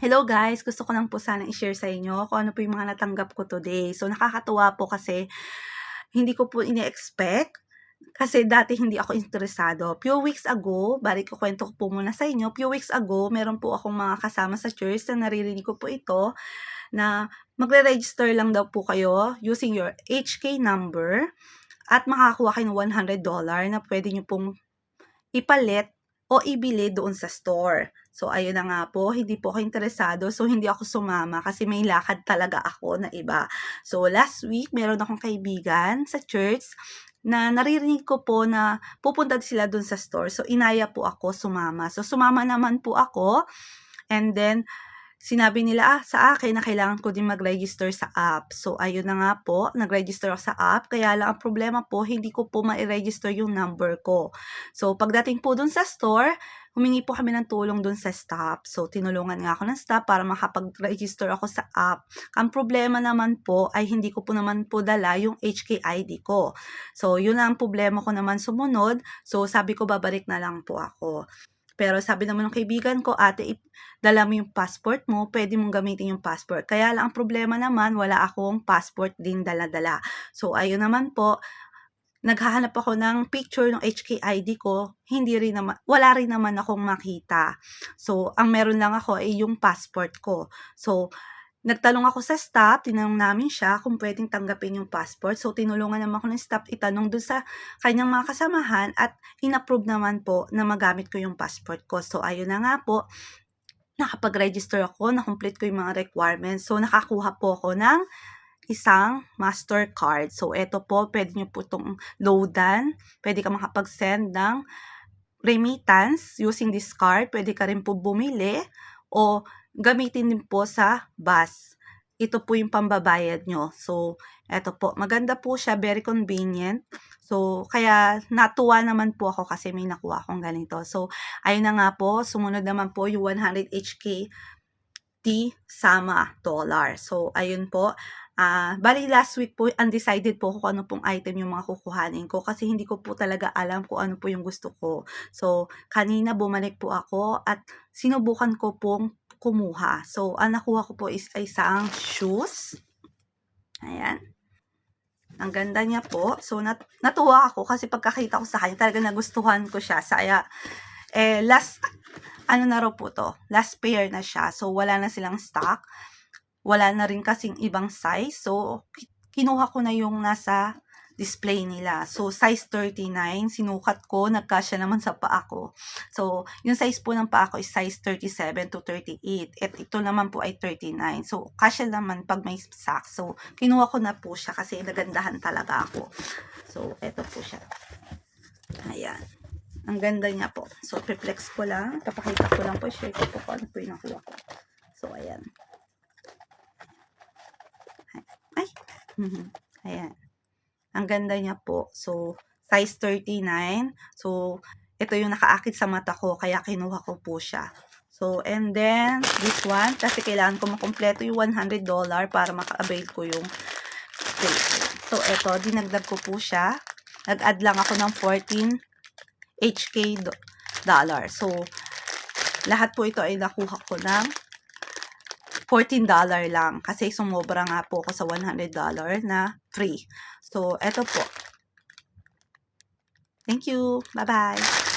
Hello guys, gusto ko lang po sana i-share sa inyo kung ano po yung mga natanggap ko today. So nakakatuwa po kasi hindi ko po ini-expect kasi dati hindi ako interesado. Few weeks ago, bali kukwento ko po muna sa inyo, few weeks ago, meron po akong mga kasama sa church na naririnig ko po ito na magre-register lang daw po kayo using your HK number at makakakuha kayo ng $100 na pwede nyo pong ipalit o ibili doon sa store. So, ayun na nga po, hindi po ako interesado. So, hindi ako sumama kasi may lakad talaga ako na iba. So, last week, meron akong kaibigan sa church na naririnig ko po na pupunta sila doon sa store. So, inaya po ako sumama. So, sumama naman po ako. And then, sinabi nila sa akin na kailangan ko din mag-register sa app. So, ayun na nga po, nag-register ako sa app. Kaya lang ang problema po, hindi ko po ma-register yung number ko. So, pagdating po dun sa store, humingi po kami ng tulong dun sa staff. So, tinulungan nga ako ng staff para makapag-register ako sa app. Ang problema naman po ay hindi ko po naman po dala yung HKID ko. So, yun ang problema ko naman sumunod. So, sabi ko babalik na lang po ako. Pero sabi naman ng kaibigan ko, ate, dala mo yung passport mo, pwede mong gamitin yung passport. Kaya lang ang problema naman, wala akong passport din dala-dala. So, ayun naman po, naghahanap ako ng picture ng HKID ko, wala rin naman akong makita. So, ang meron lang ako ay yung passport ko. So, nagtanong ako sa staff, tinanong namin siya kung pwedeng tanggapin yung passport. So, tinulungan naman ako ng staff itanong dun sa kanyang mga kasamahan at in-approve naman po na magamit ko yung passport ko. So, ayun na nga po, nakapag-register ako, na-complete ko yung mga requirements. So, nakakuha po ako ng isang Mastercard. So, eto po, pwede nyo po itong loadan. Pwede ka makapag-send ng remittance using this card. Pwede ka rin po bumili o gamitin din po sa bus. Ito po yung pambabayad nyo. So, eto po. Maganda po siya. Very convenient. So, kaya natuwa naman po ako kasi may nakuha akong ganito. So, ayun na nga po. Sumunod naman po yung 100 HKT sama dollar. So, ayun po. Bali last week po, undecided po ako kung ano pong item yung mga kukuhanin ko kasi hindi ko po talaga alam kung ano po yung gusto ko. So, kanina bumalik po ako at sinubukan ko pong kumuha. So, ang nakuha ko po is isang shoes. Ayan. Ang ganda niya po. So, natuwa ako kasi pagkakita ko sa kanya, talaga nagustuhan ko siya. Last pair na siya. So, wala na silang stock. Wala na rin kasing ibang size. So, kinuha ko na yung nasa display nila. So, size 39. Sinukat ko. Nagkasya naman sa paa ko. So, yung size po ng paa ko is size 37 to 38. At ito naman po ay 39. So, kasya naman pag may socks. So, kinuha ko na po siya kasi nagandahan talaga ako. So, eto po siya. Ayan. Ang ganda niya po. So, flex ko lang. Papakita ko lang po. Share ko po kung ano po yung nakuha ko. So, ayan. Ayan. Ang ganda niya po. So, size 39. So, ito yung nakaakit sa mata ko, kaya kinuha ko po siya. So, and then, this one, kasi kailangan ko makumpleto yung $100 para maka-avail ko yung space. So, ito, dinagdag ko po siya. Nag-add lang ako ng 14 HK dollar. So, lahat po ito ay nakuha ko ng $14 lang kasi sumobra nga po ako sa $100 na free. So, eto po. Thank you. Bye-bye.